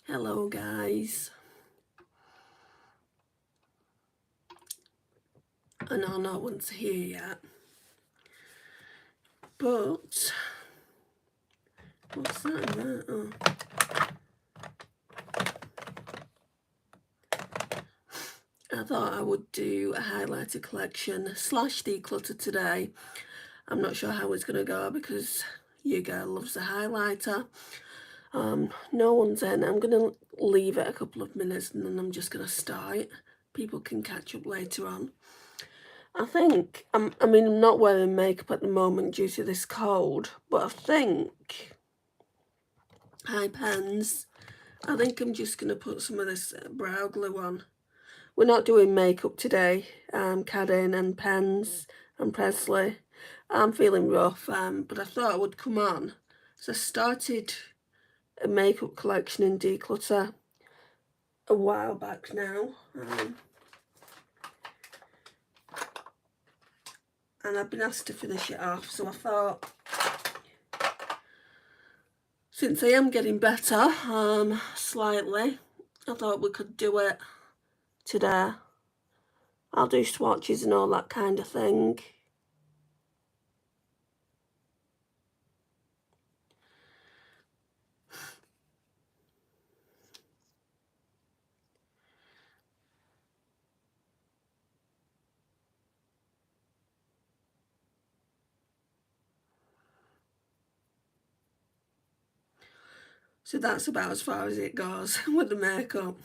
Hello guys. I know no one's here yet, but what's that in there? Oh. I thought I would do a highlighter collection slash declutter today. I'm not sure how it's going to go because your girl loves a highlighter. No one's in. I'm going to leave it a couple of minutes and then I'm just going to start. People can catch up later on. I think, I'm not wearing makeup at the moment due to this cold, but I think, hi pens, I think I'm just going to put some of this brow glue on. We're not doing makeup today, Cadden and Pens and Presley. I'm feeling rough, but I thought I would come on. So I started a makeup collection in Declutter a while back now. And I've been asked to finish it off, so I thought, since I am getting better, slightly, I thought we could do it today. I'll do swatches and all that kind of thing. So that's about as far as it goes with the makeup.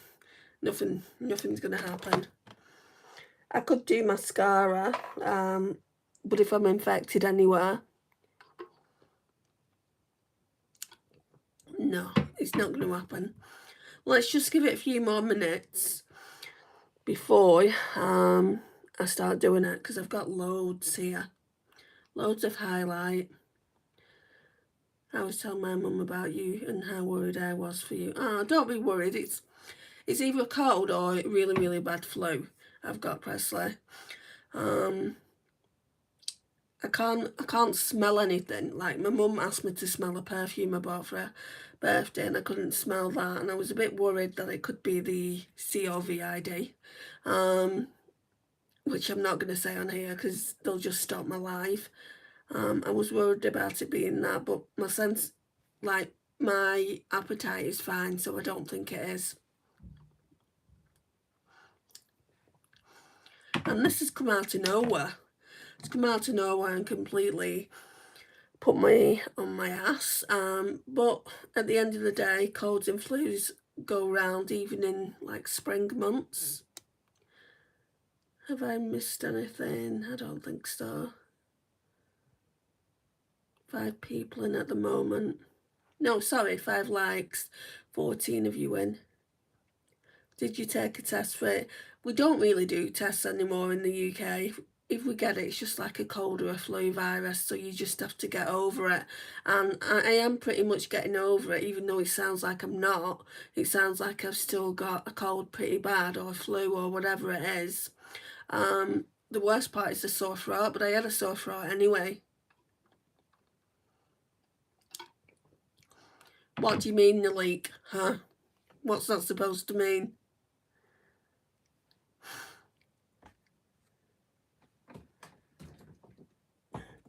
Nothing's gonna happen. I could do mascara, but if I'm infected anywhere, no, it's not gonna happen. Let's just give it a few more minutes before I start doing it, because I've got loads here. Loads of highlight. I was telling my mum about you and how worried I was for you. Oh, don't be worried. It's either cold or really, really bad flu. I've got, Presley. I can't smell anything. Like, my mum asked me to smell a perfume I bought for her birthday and I couldn't smell that, and I was a bit worried that it could be the COVID, which I'm not going to say on here because they'll just stop my live. I was worried about it being that, but my sense, like, my appetite is fine, so I don't think it is. And this has come out of nowhere. It's come out of nowhere and completely put me on my ass. But at the end of the day, colds and flus go round even in like spring months. Have I missed anything? I don't think so. 5 people in at the moment. No, sorry, 5 likes, 14 of you in. Did you take a test for it? We don't really do tests anymore in the UK. If we get it, it's just like a cold or a flu virus, so you just have to get over it. And I am pretty much getting over it, even though it sounds like I'm not. It sounds like I've still got a cold pretty bad, or a flu, or whatever it is. The worst part is the sore throat, but I had a sore throat anyway. What do you mean, the leak? Huh? What's that supposed to mean?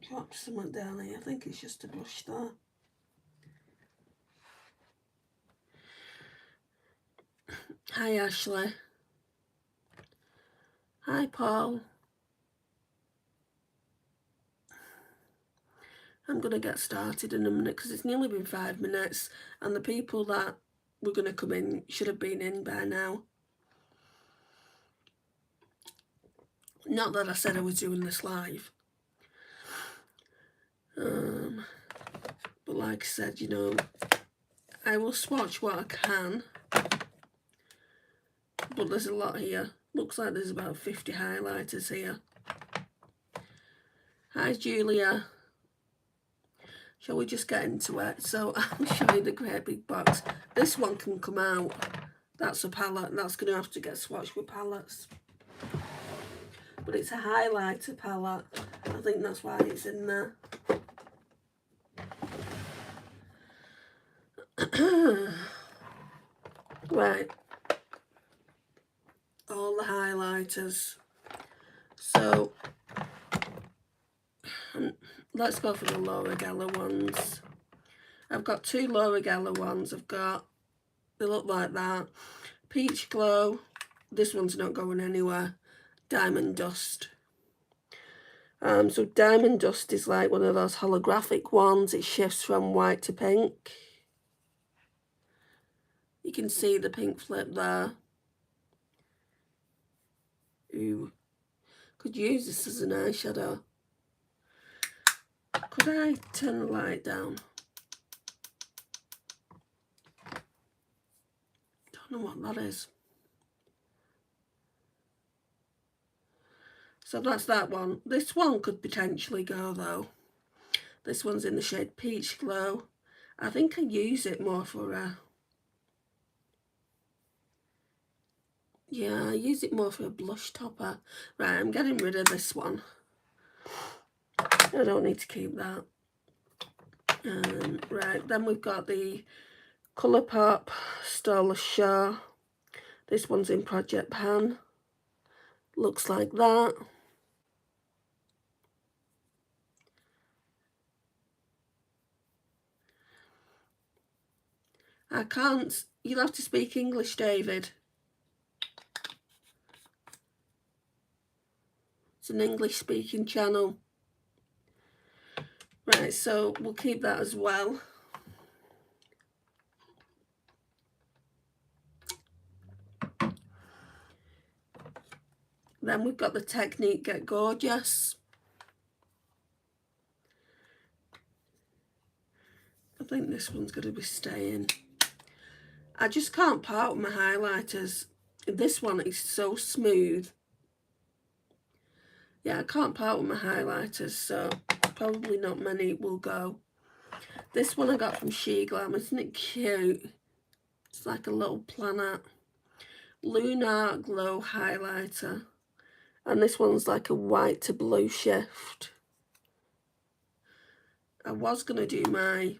Drop something down here. I think it's just a brush there. Hi, Ashley. Hi, Paul. I'm going to get started in a minute because it's nearly been 5 minutes and the people that were going to come in should have been in by now. Not that I said I was doing this live. But like I said, you know, I will swatch what I can. But there's a lot here. Looks like there's about 50 highlighters here. Hi, Julia. Shall we just get into it? So I'll show you the great big box. This one can come out. That's a palette. That's going to have to get swatched with palettes. But it's a highlighter palette. I think that's why it's in there. Right, all the highlighters. So let's go for the Laura Geller ones. I've got two Laura Geller ones. They look like that. Peach Glow. This one's not going anywhere. Diamond Dust. So Diamond Dust is like one of those holographic ones. It shifts from white to pink. You can see the pink flip there. Ooh, could use this as an eyeshadow. Could I turn the light down? Don't know what that is. So that's that one. This one could potentially go though. This one's in the shade Peach Glow. I think I use it more for a... Yeah, I use it more for a blush topper. Right, I'm getting rid of this one. I don't need to keep that. Right, then we've got the Colourpop Starless Show. This one's in Project Pan. Looks like that. I can't. You'll have to speak English, David. It's an English speaking channel. Right, so we'll keep that as well. Then we've got the Technique Get Gorgeous. I think this one's going to be staying. I just can't part with my highlighters. This one is so smooth. Yeah, I can't part with my highlighters, so probably not many will go. This one I got from She Glam. Isn't it cute? It's like a little planet. Lunar Glow highlighter. And this one's like a white to blue shift. I was going to do my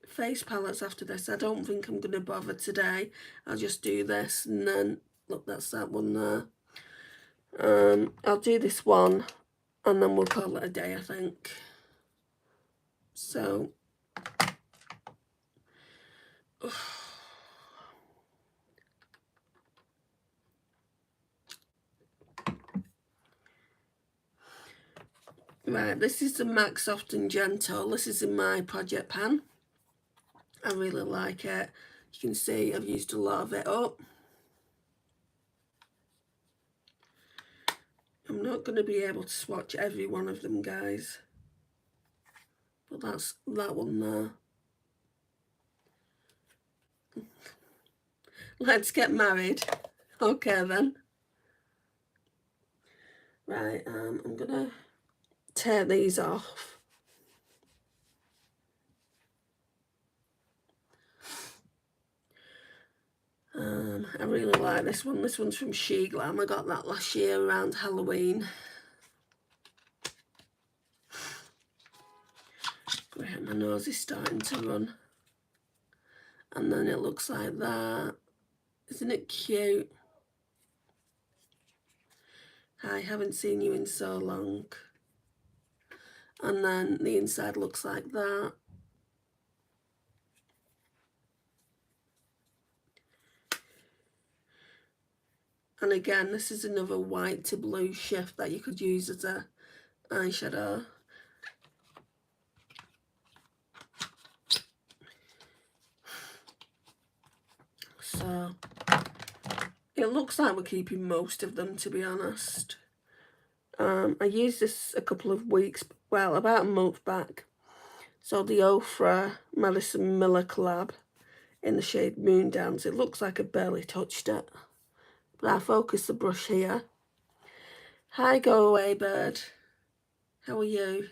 face palettes after this. I don't think I'm going to bother today. I'll just do this and then, look, that's that one there. I'll do this one and then we'll call it a day, I think. So, right, this is the MAC Soft and Gentle. This is in my Project Pan. I really like it. You can see I've used a lot of it up. I'm not going to be able to swatch every one of them, guys. But that's that one there. Let's get married. Okay then. Right, I'm going to tear these off. I really like this one. This one's from She Glam. I got that last year around Halloween. Great, my nose is starting to run. And then it looks like that. Isn't it cute? I haven't seen you in so long. And then the inside looks like that. And again, this is another white to blue shift that you could use as a eyeshadow. So it looks like we're keeping most of them, to be honest. I used this a couple of weeks, well, about a month back. So the Ofra Madison Miller collab in the shade Moondance. It looks like I barely touched it. But I focus the brush here. Hi, go away bird. How are you?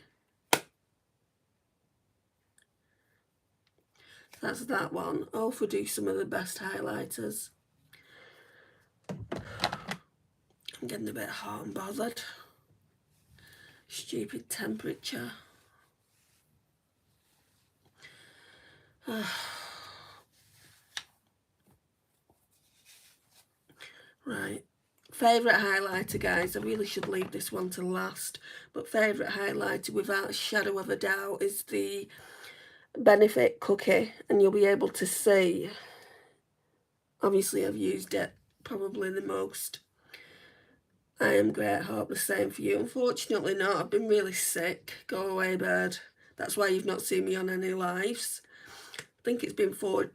That's that one. Ofra do some of the best highlighters. I'm getting a bit hot and bothered. Stupid temperature. Favourite highlighter, guys, I really should leave this one to last, but favourite highlighter without a shadow of a doubt is the Benefit Cookie, and you'll be able to see, obviously I've used it probably the most. I am great, hope the same for you. Unfortunately not, I've been really sick. Go away, bird. That's why you've not seen me on any lives. I think it's been four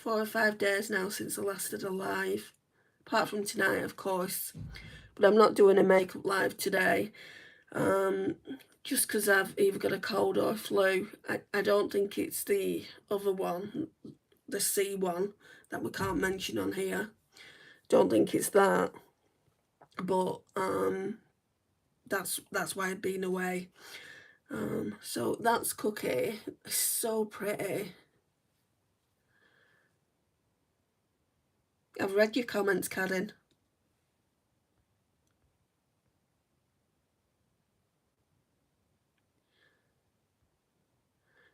or 5 days now since I last did a live. Apart from tonight, of course. But I'm not doing a makeup live today. Just because I've either got a cold or a flu. I don't think it's the other one, the C one, that we can't mention on here. Don't think it's that. But that's why I've been away. So that's Cookie. It's so pretty. I've read your comments, Karen.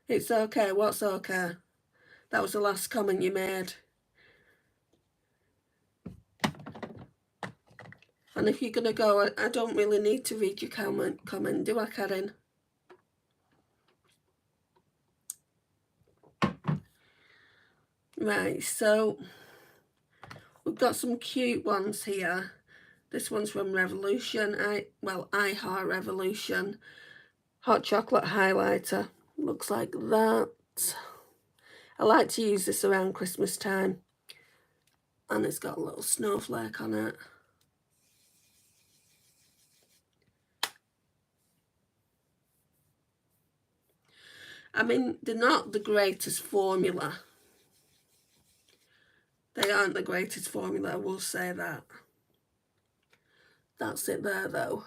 It's okay. What's okay? That was the last comment you made. And if you're going to go, I don't really need to read your comment, do I, Karen? Right, so we've got some cute ones here. This one's from Revolution. I Heart Revolution. Hot chocolate highlighter. Looks like that. I like to use this around Christmas time. And it's got a little snowflake on it. I mean, they're not the greatest formula. They aren't the greatest formula, I will say that. That's it there, though.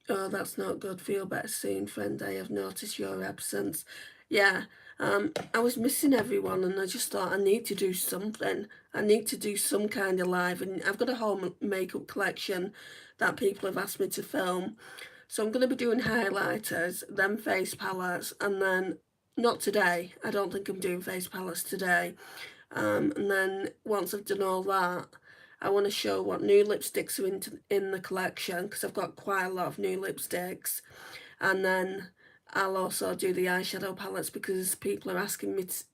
Oh, that's not good. Feel better soon, friend. I have noticed your absence. Yeah, I was missing everyone, and I just thought I need to do something. I need to do some kind of live, and I've got a whole makeup collection that people have asked me to film. So I'm going to be doing highlighters, then face palettes, and then, not today, I don't think I'm doing face palettes today. And then once I've done all that, I want to show what new lipsticks are in the collection, because I've got quite a lot of new lipsticks. And then I'll also do the eyeshadow palettes, because people are asking to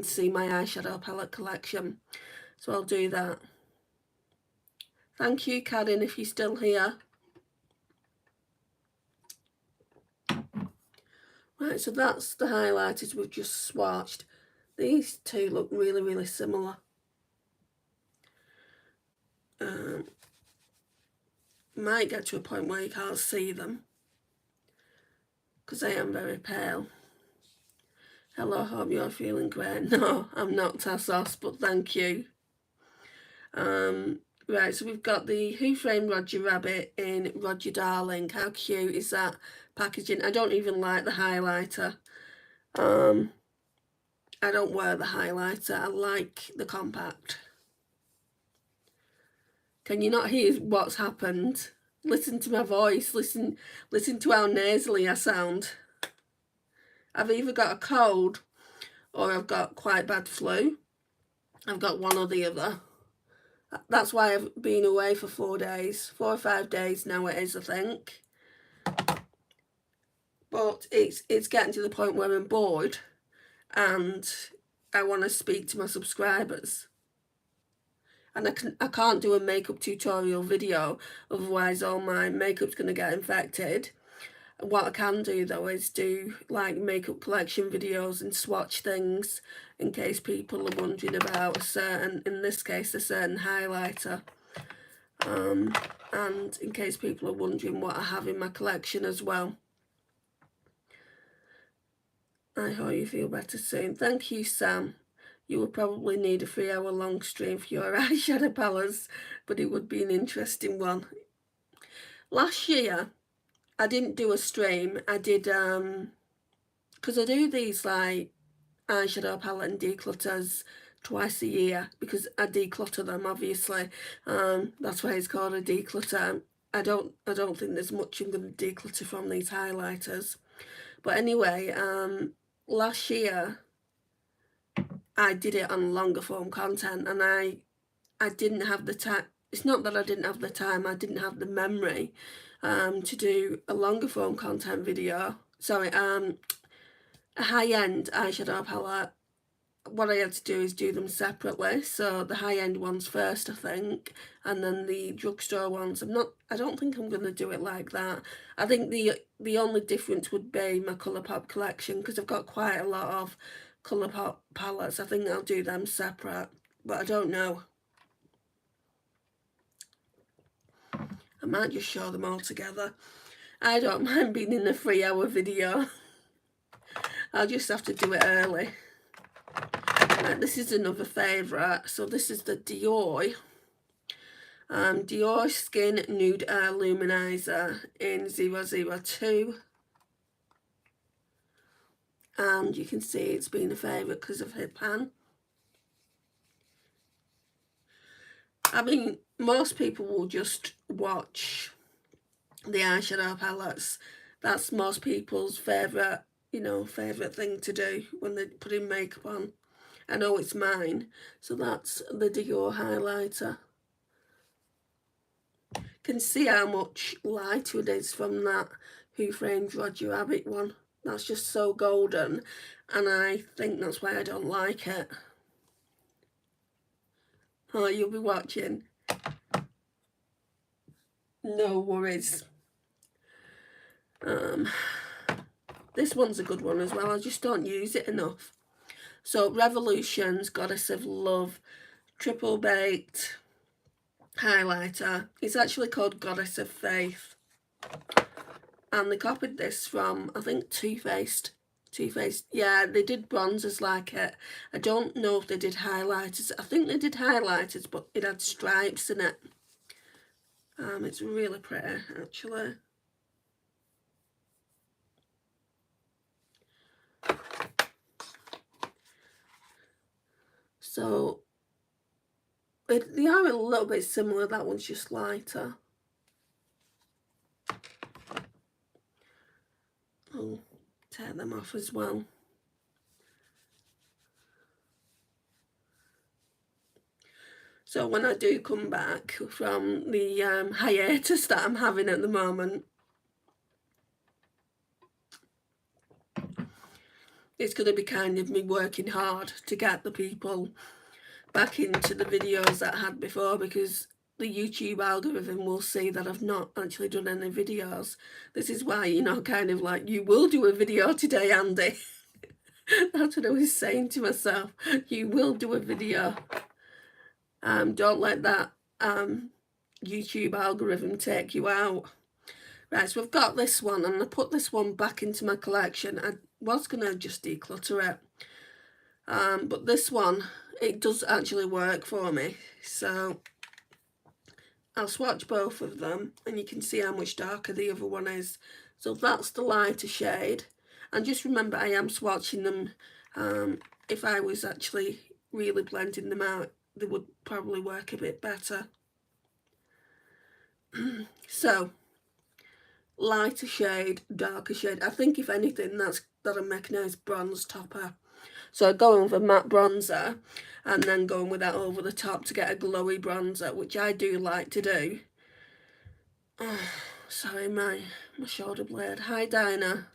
see my eyeshadow palette collection. So I'll do that. Thank you, Karen, if you're still here. Right, so that's the highlighters we've just swatched. These two look really, really similar. Might get to a point where you can't see them, because I am very pale. Hello, hope you're feeling great. No, I'm not, Tassos, but thank you. Right, so we've got the Who Framed Roger Rabbit in Roger Darling. How cute is that packaging? I don't even like the highlighter. I don't wear the highlighter. I like the compact. Can you not hear what's happened? Listen to my voice. Listen to how nasally I sound. I've either got a cold or I've got quite bad flu. I've got one or the other. That's why I've been away for 4 days. 4 or 5 days now it is, I think. But it's getting to the point where I'm bored and I want to speak to my subscribers. And I can't do a makeup tutorial video, otherwise all my makeup's going to get infected. What I can do though is do like makeup collection videos and swatch things in case people are wondering about a certain, in this case, a certain highlighter. And in case people are wondering what I have in my collection as well. I hope you feel better soon. Thank you, Sam. You will probably need a 3-hour long stream for your eyeshadow palettes, but it would be an interesting one. Last year, I didn't do a stream. I did, because I do these like eyeshadow palette and declutters twice a year, because I declutter them, obviously. That's why it's called a declutter. I don't think there's much I'm going to declutter from these highlighters. But anyway, last year I did it on longer form content, and I didn't have the time. It's not that I didn't have the time, I didn't have the memory to do a longer form content video. Sorry, a high-end eyeshadow palette. What I had to do is do them separately. So the high-end ones first, I think, and then the drugstore ones. I don't think I'm going to do it like that. I think the only difference would be my Colourpop collection, because I've got quite a lot of Colourpop palettes. I think I'll do them separate, but I don't know. I might just show them all together. I don't mind being in a 3-hour video. I'll just have to do it early. Right, this is another favourite. So this is the Dior Skin Nude Air Luminizer in 002. And you can see it's been a favourite because of her pan. I mean, most people will just watch the eyeshadow palettes. That's most people's favourite, favourite thing to do when they're putting makeup on. I know it's mine. So that's the Dior highlighter. You can see how much lighter it is from that Who Framed Roger Rabbit one. That's just so golden, and I think that's why I don't like it. Oh, you'll be watching. No worries. This one's a good one as well. I just don't use it enough. So Revolution's Goddess of Love Triple Baked highlighter. It's actually called Goddess of Faith. And they copied this from, I think, Too Faced. Yeah, they did bronzers like it. I don't know if they did highlighters. I think they did highlighters, but it had stripes in it. It's really pretty, actually. So they are a little bit similar. That one's just lighter. I'll take them off as well. So when I do come back from the hiatus that I'm having at the moment, it's going to be kind of me working hard to get the people back into the videos that I had before, because the YouTube algorithm will see that I've not actually done any videos. This is why, kind of like, you will do a video today, Andy. That's what I was saying to myself. You will do a video. Don't let that YouTube algorithm take you out. Right, so we've got this one, and I put this one back into my collection. I was going to just declutter it. But this one, it does actually work for me. So I'll swatch both of them, and you can see how much darker the other one is. So that's the lighter shade. And just remember, I am swatching them. If I was actually really blending them out, they would probably work a bit better. So lighter shade, darker shade. I think if anything, that'll make a nice bronze topper. So going with a matte bronzer, and then going with that over the top to get a glowy bronzer, which I do like to do. Oh, sorry, my shoulder blade. Hi, Dinah.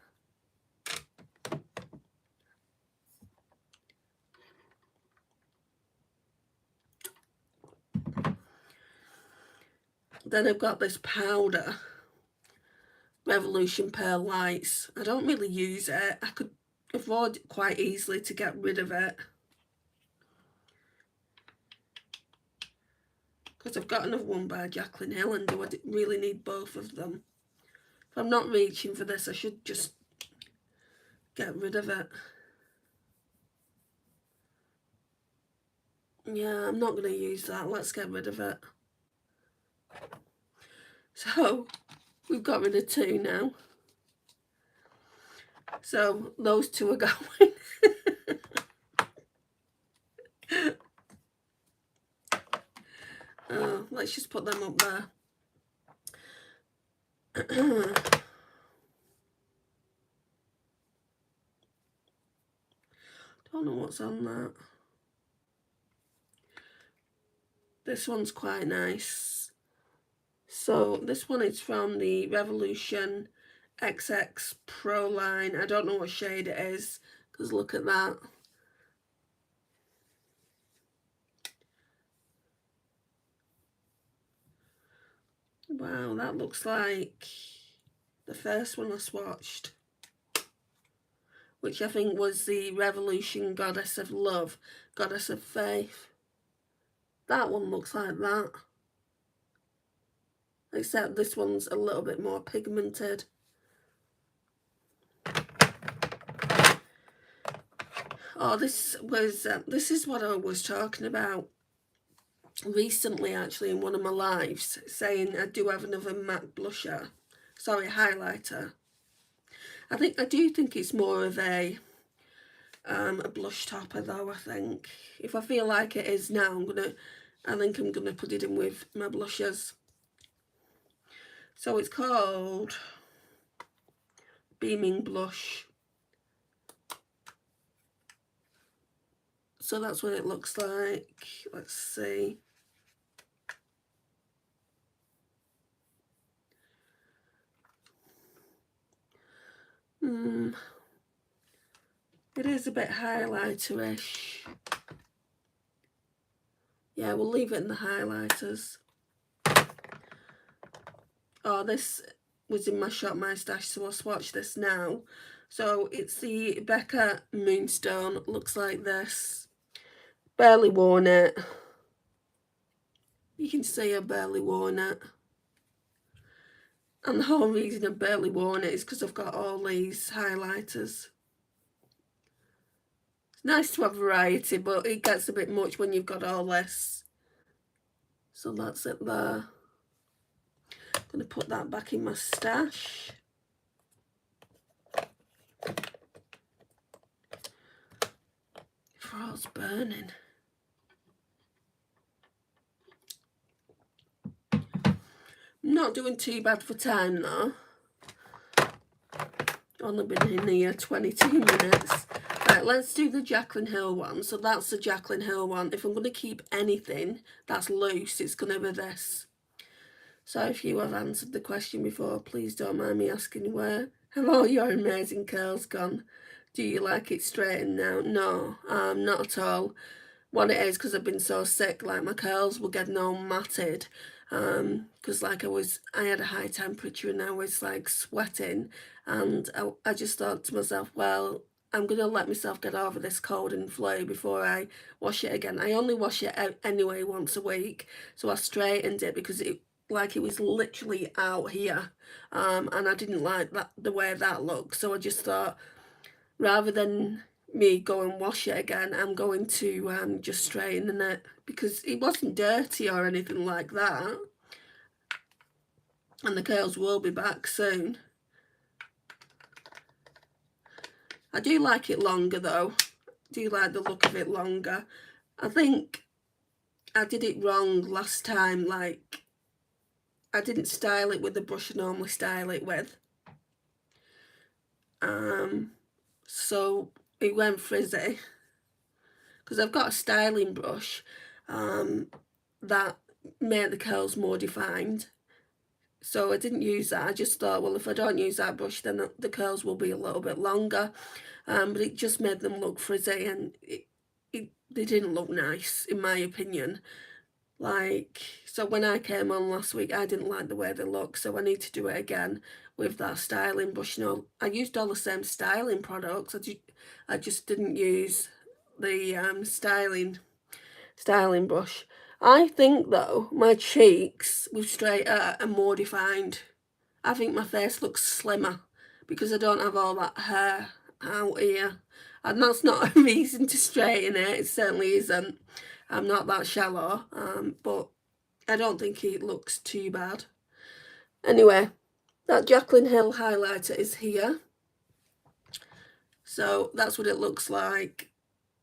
Then I've got this powder, Revolution Pearl Lights. I don't really use it. I could afford it quite easily to get rid of it, because I've got another one by Jacqueline Hill, and do I really need both of them? If I'm not reaching for this, I should just get rid of it. Yeah, I'm not going to use that. Let's get rid of it. So we've got rid of 2 now. So those 2 are going. Let's just put them up there. Don't know what's on that. This one's quite nice. So this one is from the Revolution XX Pro line. I don't know what shade it is, because look at that. Wow, that looks like the first one I swatched, which I think was the Revolution Goddess of Love, Goddess of Faith. That one looks like that, except this one's a little bit more pigmented. Oh, this is what I was talking about recently, actually, in one of my lives, saying I do have another matte blusher, sorry, highlighter. I do think it's more of a blush topper though. I think if I feel like it is now, I think I'm gonna put it in with my blushers. So it's called Beaming Blush. So that's what it looks like. Let's see. It is a bit highlighter-ish. Yeah, we'll leave it in the highlighters. Oh, this was in my shop, my stash, so I'll swatch this now. So it's the Becca Moonstone. Looks like this. Barely worn it. You can see I've barely worn it. And the whole reason I've barely worn it is because I've got all these highlighters. It's nice to have variety, but it gets a bit much when you've got all this. So that's it there. I'm going to put that back in my stash. Throat's burning. I'm not doing too bad for time though. Only been in here 22 minutes. Right, let's do the Jaclyn Hill one. So that's the Jaclyn Hill one. If I'm going to keep anything that's loose, it's going to be this. So if you have answered the question before, please don't mind me asking, where have all your amazing curls gone? Do you like it straightened now? No, not at all. What it is, because I've been so sick, like my curls were getting all matted, because like I had a high temperature and I was like sweating, and I just thought to myself, well, I'm going to let myself get over this cold and flu before I wash it again. I only wash it out anyway once a week, so I straightened it because it was literally out here, and I didn't like the way that looked, so I just thought, rather than me go and wash it again, I'm going to just straighten it, because it wasn't dirty or anything like that, and the curls will be back soon. I do like it longer though. I do like the look of it longer. I think I did it wrong last time, like I didn't style it with the brush I normally style it with, so it went frizzy, because I've got a styling brush that made the curls more defined, so I didn't use that. I just thought, well, if I don't use that brush, then the curls will be a little bit longer, but it just made them look frizzy, and they didn't look nice in my opinion. Like, so when I came on last week, I didn't like the way they look, so I need to do it again with that styling brush. You know, I used all the same styling products, I just didn't use the styling brush. I think though my cheeks with straight hair are more defined. I think my face looks slimmer because I don't have all that hair out here, and that's not a reason to straighten it. It certainly isn't. I'm not that shallow, but I don't think it looks too bad. Anyway, that Jaclyn Hill highlighter is here. So that's what it looks like.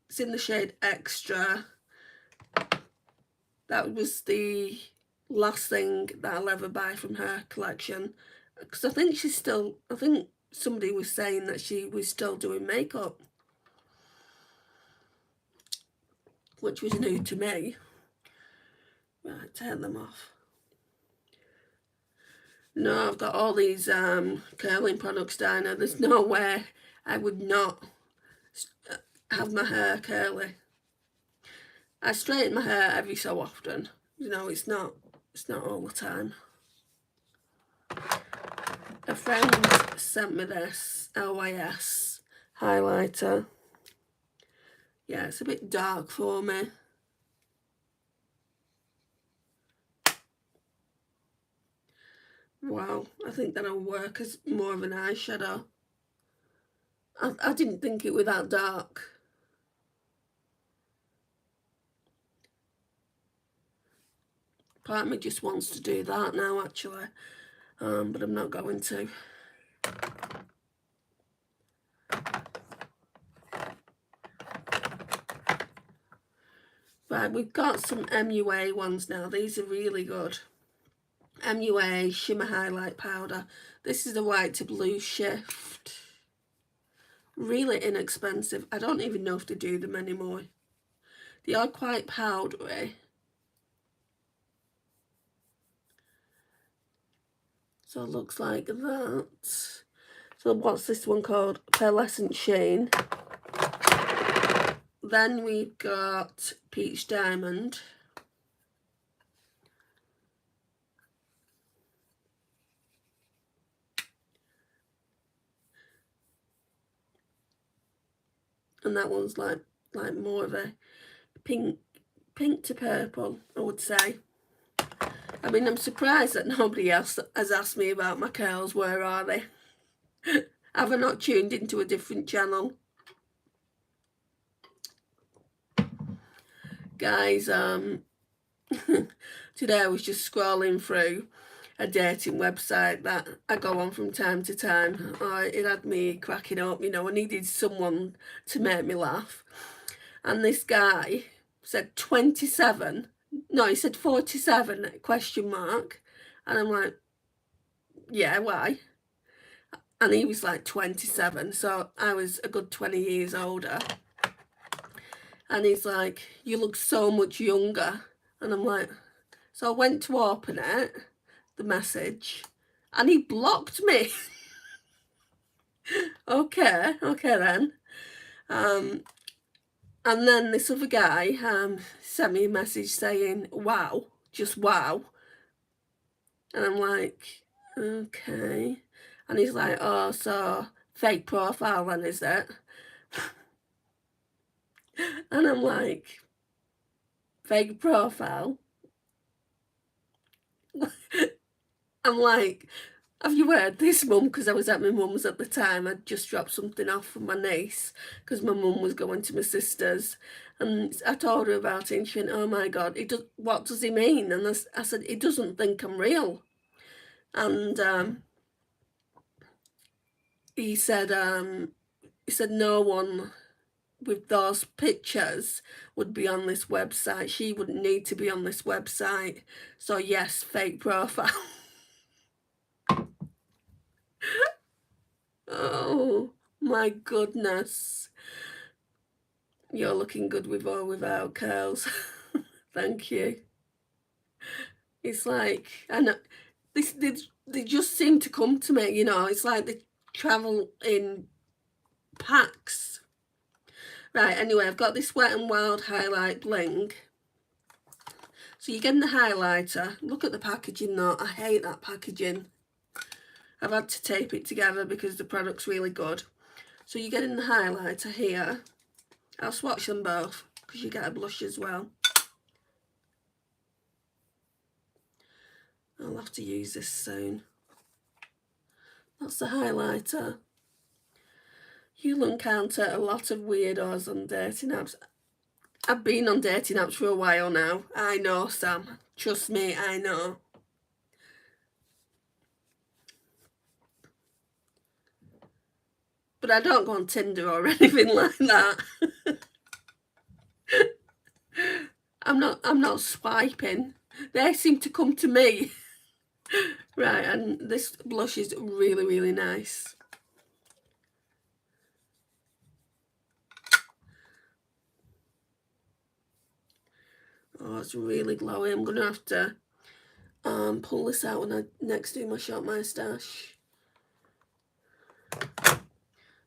It's in the shade Extra. That was the last thing that I'll ever buy from her collection, because I think somebody was saying that she was still doing makeup, which was new to me. Right, take them off. No, I've got all these curling products down there. There's no way I would not have my hair curly. I straighten my hair every so often. You know, it's not all the time. A friend sent me this LYS highlighter. Yeah, it's a bit dark for me. Wow, I think that'll work as more of an eyeshadow. I didn't think it was that dark. Part of me just wants to do that now, actually, but I'm not going to. Right, we've got some MUA ones now. These are really good. MUA Shimmer Highlight Powder. This is the white to blue shift. Really inexpensive. I don't even know if they do them anymore. They are quite powdery. So it looks like that. So what's this one called? Pearlescent Sheen. Then we've got Peach Diamond. And that one's like more of a pink to purple, I would say. I mean, I'm surprised that nobody else has asked me about my curls. Where are they? Have I not tuned into a different channel? Guys, today I was just scrolling through a dating website that I go on from time to time. It had me cracking up, you know. I needed someone to make me laugh. And this guy said 27. No, he said 47, question mark. And I'm like, yeah, why? And he was like 27, so I was a good 20 years older. And he's like, you look so much younger. And I'm like, so I went to open it, the message, and he blocked me. Okay then. And then this other guy sent me a message saying, wow, just wow. And I'm like, okay. And he's like, oh, so fake profile then, is it? And I'm like, fake profile? I'm like, have you heard this, Mum? Because I was at my mum's at the time. I'd just dropped something off for my niece because my mum was going to my sister's. And I told her about it and she went, oh my God, what does he mean? And I said, he doesn't think I'm real. And he said no one with those pictures would be on this website. She wouldn't need to be on this website. So yes, fake profile. Oh my goodness. You're looking good with or without curls. Thank you. It's like, I know, they just seem to come to me, you know. It's like they travel in packs. Right, anyway, I've got this Wet n Wild Highlight Bling. So you're getting the highlighter. Look at the packaging though. I hate that packaging. I've had to tape it together because the product's really good. So you're getting the highlighter here. I'll swatch them both because you get a blush as well. I'll have to use this soon. That's the highlighter. You'll encounter a lot of weirdos on dating apps. I've been on dating apps for a while now. I know, Sam. Trust me, I know. But I don't go on Tinder or anything like that. I'm not swiping. They seem to come to me. Right, and this blush is really, really nice. Oh, it's really glowy. I'm going to have to pull this out when I next do my shop my stash.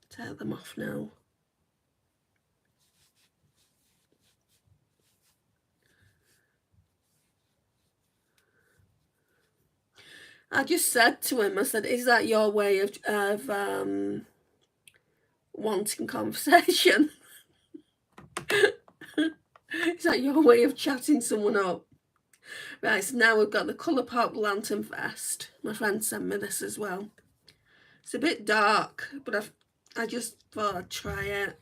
Take them off now. I just said to him, I said, is that your way of wanting conversation? Is that your way of chatting someone up? Right, so now we've got the Colourpop Lantern Vest. My friend sent me this as well. It's a bit dark, but I just thought I'd try it.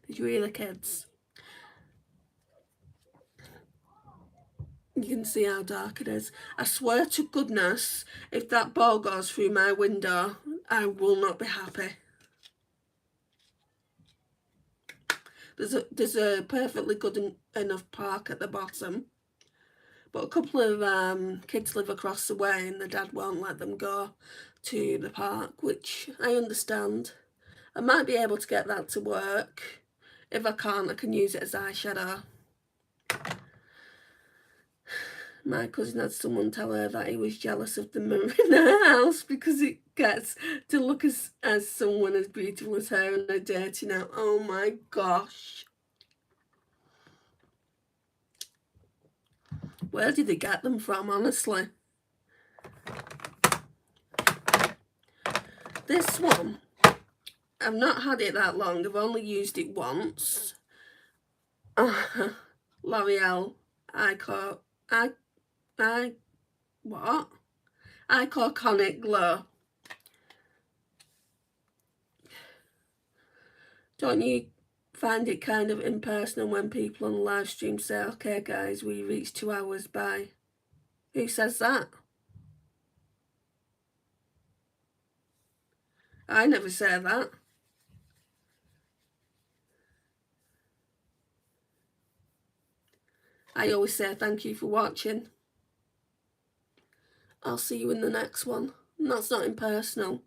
Did you hear the kids? You can see how dark it is. I swear to goodness, if that ball goes through my window, I will not be happy. There's a perfectly good enough park at the bottom, but a couple of kids live across the way and the dad won't let them go to the park, which I understand. I might be able to get that to work. If I can't, I can use it as eyeshadow. My cousin had someone tell her that he was jealous of the mirror in her house because it gets to look as someone as beautiful as her and her dirty now. Oh my gosh. Where did they get them from, honestly? This one, I've not had it that long. I've only used it once. L'Oreal Iconic Glow. Don't you find it kind of impersonal when people on the live stream say, okay guys, we reached 2 hours by? Who says that? I never say that. I always say thank you for watching. I'll see you in the next one. And that's not impersonal.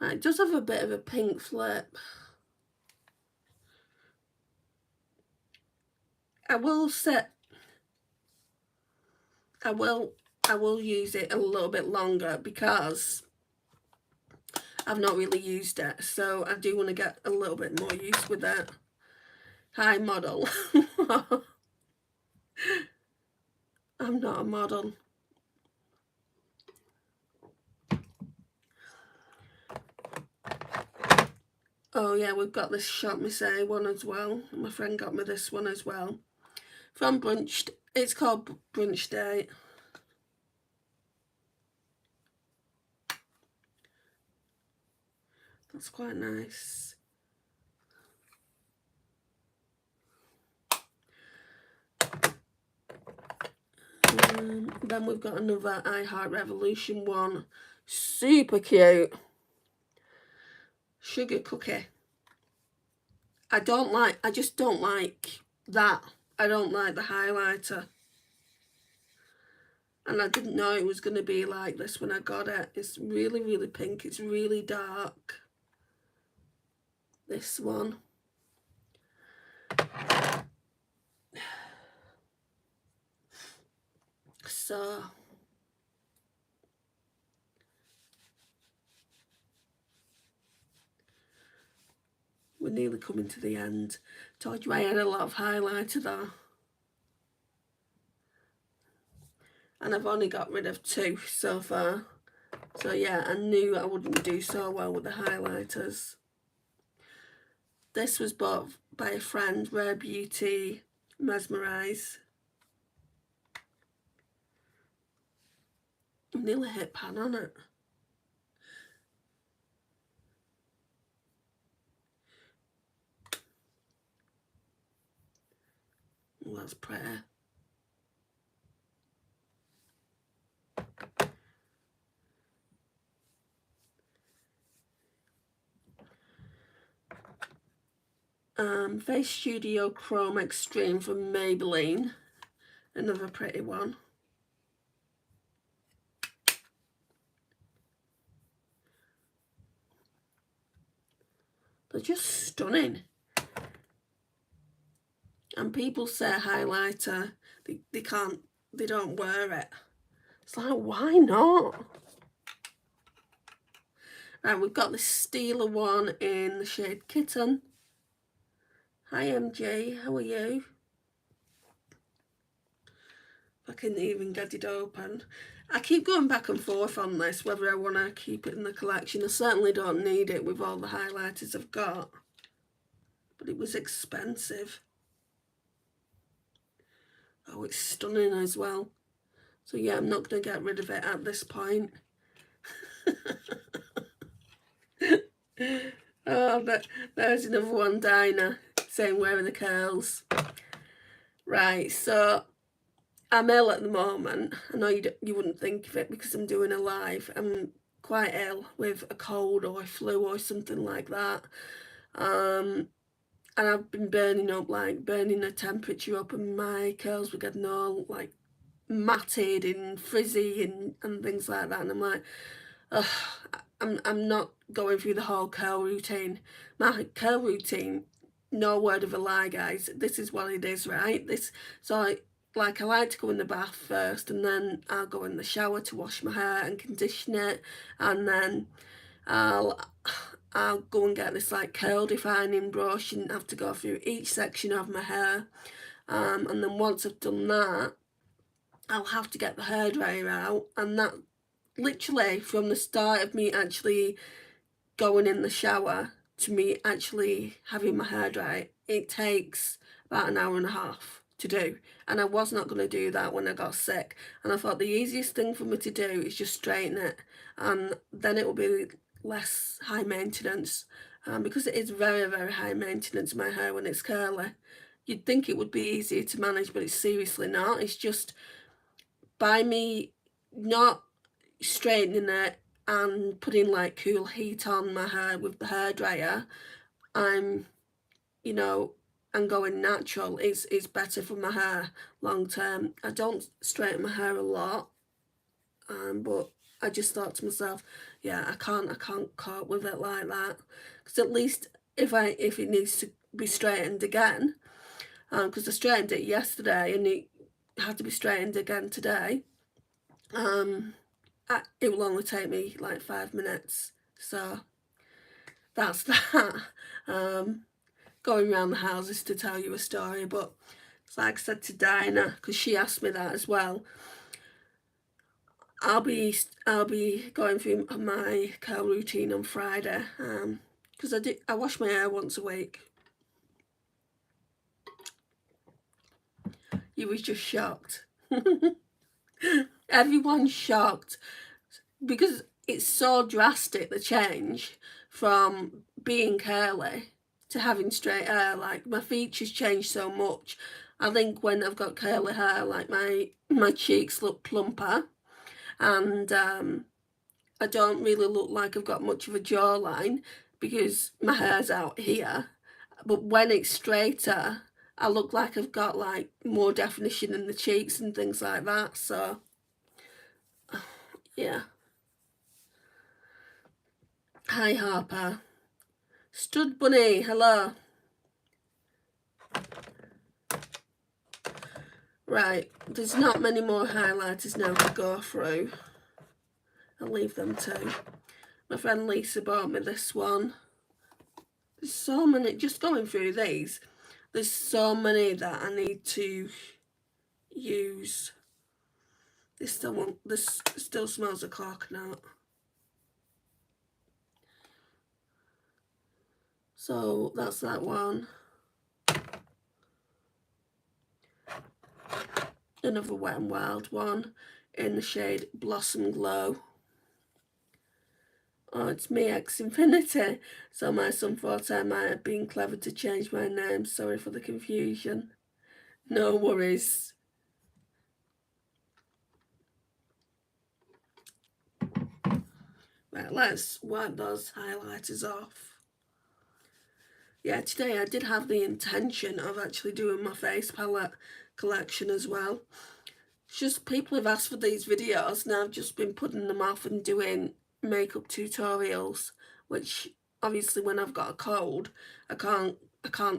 Right, it does have a bit of a pink flip. I will use it a little bit longer because I've not really used it, so I do want to get a little bit more use with it. Hi, model. I'm not a model. Oh yeah, we've got this Shop Me Say one as well. My friend got me this one as well. From Brunch. It's called Brunch Date. That's quite nice. Then we've got another I Heart Revolution one. Super cute. Sugar cookie. I just don't like that. I don't like the highlighter. And I didn't know it was going to be like this when I got it. It's really, really pink. It's really dark. This one. So we're nearly coming to the end. Told you I had a lot of highlighter though. And I've only got rid of 2 so far. So yeah, I knew I wouldn't do so well with the highlighters. This was bought by a friend, Rare Beauty Mesmerize. I've nearly hit pan on it. Oh, that's pretty. Face Studio Chrome Extreme from Maybelline. Another pretty one. They're just stunning. And people say highlighter, they don't wear it. It's like, why not? Right, we've got this Steeler one in the shade Kitten. Hi MJ, how are you? I can even get it open. I keep going back and forth on this, whether I want to keep it in the collection. I certainly don't need it with all the highlighters I've got. But it was expensive. Oh, it's stunning as well. So yeah, I'm not going to get rid of it at this point. Oh, but there's another one, Dinah, saying where are the curls? Right, so I'm ill at the moment. I know you wouldn't think of it because I'm doing a live. I'm quite ill with a cold or a flu or something like that. And I've been burning up, like burning the temperature up, and my curls were getting all like matted and frizzy and things like that. And I'm like, ugh, I'm not going through the whole curl routine. My curl routine, no word of a lie, guys. This is what it is, right? I like to go in the bath first, and then I'll go in the shower to wash my hair and condition it, and then I'll go and get this like curl defining brush and have to go through each section of my hair, and then once I've done that, I'll have to get the hairdryer out, and that literally from the start of me actually going in the shower to me actually having my hair dry, it takes about an hour and a half to do. And I was not going to do that when I got sick. And I thought the easiest thing for me to do is just straighten it. And then it will be less high maintenance. Because it is very, very high maintenance, my hair, when it's curly. You'd think it would be easier to manage, but it's seriously not. It's just by me not straightening it and putting like cool heat on my hair with the hairdryer, I'm, you know, and going natural is better for my hair long term. I don't straighten my hair a lot, but I just thought to myself, yeah, I can't cope with it like that, because at least if it needs to be straightened again, because I straightened it yesterday and it had to be straightened again today, it will only take me like 5 minutes. So that's that. Going around the houses to tell you a story, but it's like I said to Dinah, because she asked me that as well. I'll be going through my curl routine on Friday, because I wash my hair once a week. You was just shocked. Everyone's shocked because it's so drastic, the change from being curly to having straight hair. Like, my features change so much. I think when I've got curly hair, like my cheeks look plumper, and I don't really look like I've got much of a jawline because my hair's out here. But when it's straighter, I look like I've got like more definition in the cheeks and things like that. So yeah. Hi Harper. Stud Bunny, hello. Right, there's not many more highlighters now to go through. I'll leave them too. My friend Lisa bought me this one. There's so many, just going through these, there's so many that I need to use. This still smells of coconut. So that's that one. Another Wet n Wild one in the shade Blossom Glow. Oh, it's me, X Infinity. So my son thought I might have been clever to change my name. Sorry for the confusion. No worries. Right, let's wipe those highlighters off. Yeah, today I did have the intention of actually doing my face palette collection as well. It's just people have asked for these videos and I've just been putting them off and doing makeup tutorials, which obviously when I've got a cold, I can't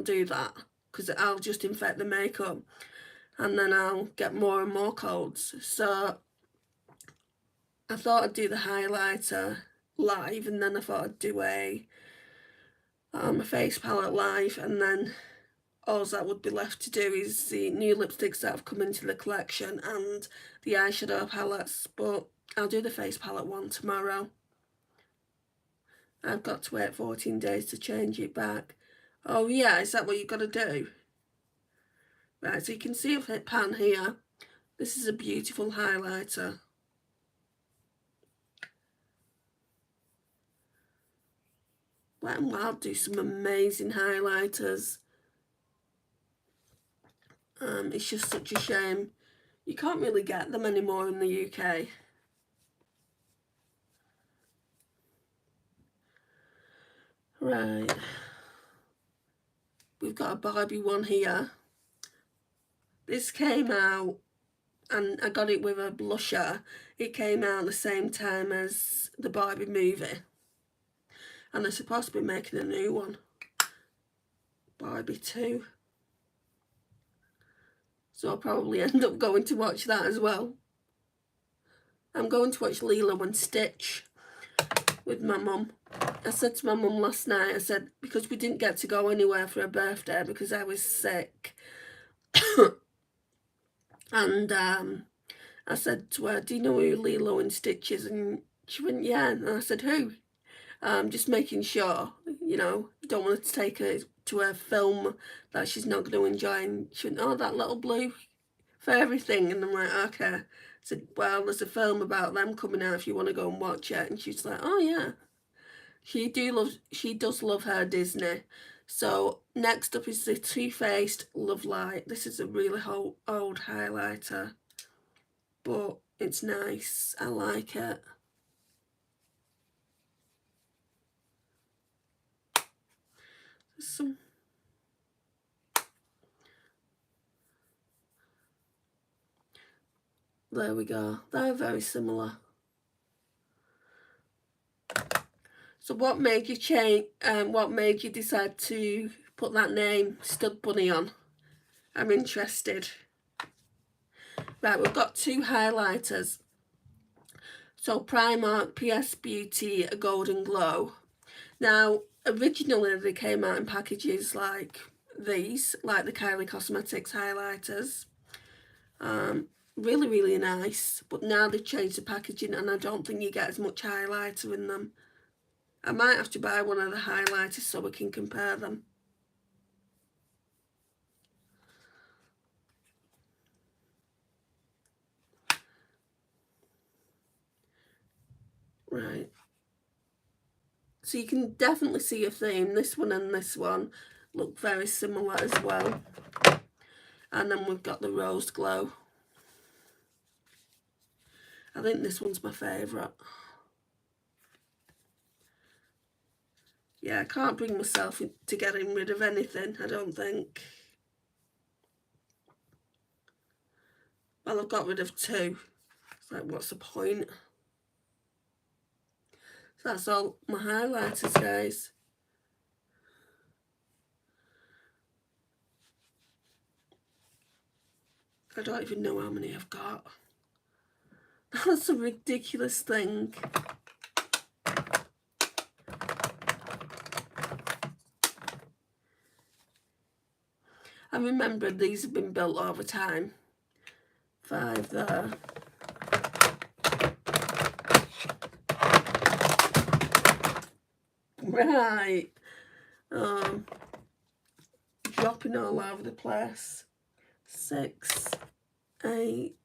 do that. because I'll just infect the makeup and then I'll get more and more colds. So I thought I'd do the highlighter live, and then I thought I'd do a face palette live, and then all that would be left to do is the new lipsticks that have come into the collection and the eyeshadow palettes, but I'll do the face palette one tomorrow. I've got to wait 14 days to change it back. Oh yeah, is that what you've got to do? Right, so you can see a pan here. This is a beautiful highlighter. Wet n Wild do some amazing highlighters. It's just such a shame you can't really get them anymore in the UK. Right, we've got a Barbie one here. This came out, and I got it with a blusher. It came out the same time as the Barbie movie, and they're supposed to be making a new one, Barbie 2. So I'll probably end up going to watch that as well. I'm going to watch Lilo and Stitch with my mum. I said to my mum last night, I said, because we didn't get to go anywhere for her birthday because I was sick. And I said to her, do you know who Lilo and Stitch is? And she went, yeah. And I said, who? Just making sure, you know, don't want to take her to a film that she's not going to enjoy. And she went, oh, that little blue fairy thing. And I'm like, okay. I said, well, there's a film about them coming out if you want to go and watch it. And she's like, oh yeah. She does love her Disney. So next up is the Too Faced Love Light. This is a really old highlighter, but it's nice. I like it. There we go. They're very similar. So what made you change? What made you decide to put that name Stud Bunny on? I'm interested. Right, we've got two highlighters. So Primark PS Beauty a Golden Glow. Now, originally they came out in packages like these, like the Kylie Cosmetics highlighters. Really, really nice. But now they've changed the packaging and I don't think you get as much highlighter in them. I might have to buy one of the highlighters so we can compare them. Right. So you can definitely see a theme. This one and this one look very similar as well. And then we've got the Rose Glow. I think this one's my favourite. Yeah, I can't bring myself to getting rid of anything, I don't think. Well, I've got rid of two. It's like, what's the point? So that's all my highlighters, guys. I don't even know how many I've got. That's a ridiculous thing. I remember these have been built over time. 5 there. Right. Dropping all over the place. 6, 8.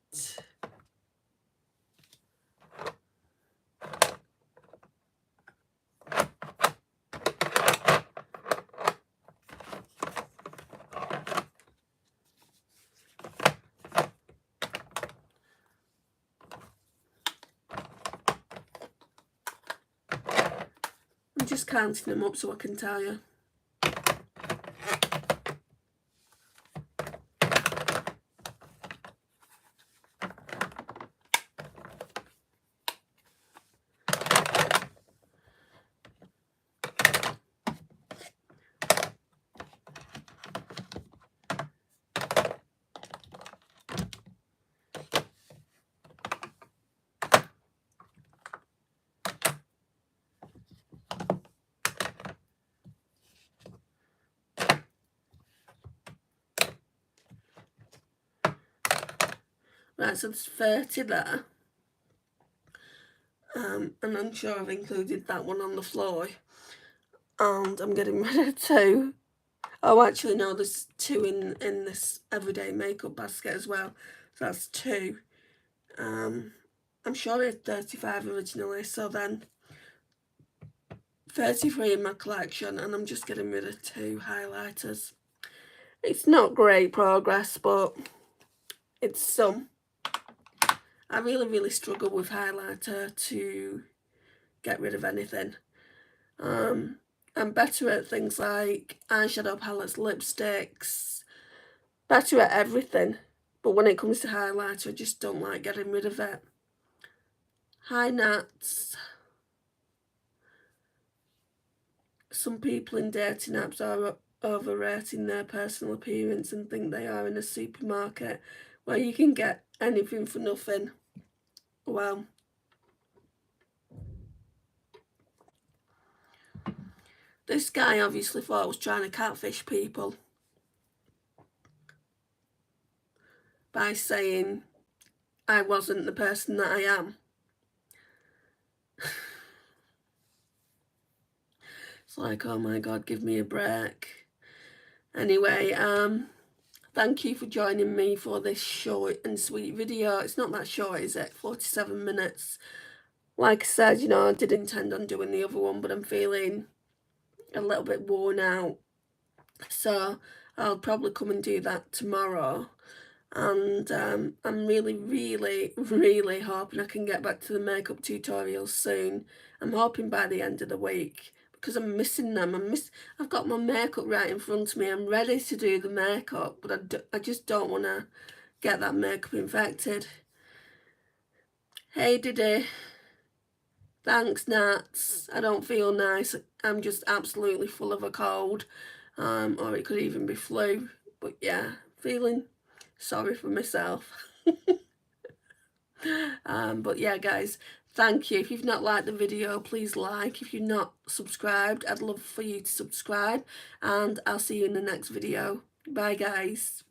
I'm just counting them up so I can tell you. Right, so there's 30 there. And I'm sure I've included that one on the floor. And I'm getting rid of 2. Oh, actually, no, there's 2 in this everyday makeup basket as well. So that's 2. I'm sure I had 35 originally, so then 33 in my collection, and I'm just getting rid of 2 highlighters. It's not great progress, but it's some. I really struggle with highlighter to get rid of anything. I'm better at things like eyeshadow palettes, lipsticks, better at everything. But when it comes to highlighter, I just don't like getting rid of it. Hi, Nats. Some people in dating apps are overrating their personal appearance and think they are in a supermarket where you can get anything for nothing. Well, this guy obviously thought I was trying to catfish people by saying I wasn't the person that I am. It's like, oh my God, give me a break. Anyway, thank you for joining me for this short and sweet video. It's not that short, is it? 47 minutes. Like I said, you know, I did intend on doing the other one, but I'm feeling a little bit worn out. So I'll probably come and do that tomorrow. And I'm really hoping I can get back to the makeup tutorials soon. I'm hoping by the end of the week, because I'm missing them. I've got my makeup right in front of me. I'm ready to do the makeup, but I just don't want to get that makeup infected. Hey, Diddy. Thanks, Nats. I don't feel nice. I'm just absolutely full of a cold. Or it could even be flu. But yeah, feeling sorry for myself. But yeah, guys, thank you. If you've not liked the video, please like. If you're not subscribed, I'd love for you to subscribe. And I'll see you in the next video. Bye, guys.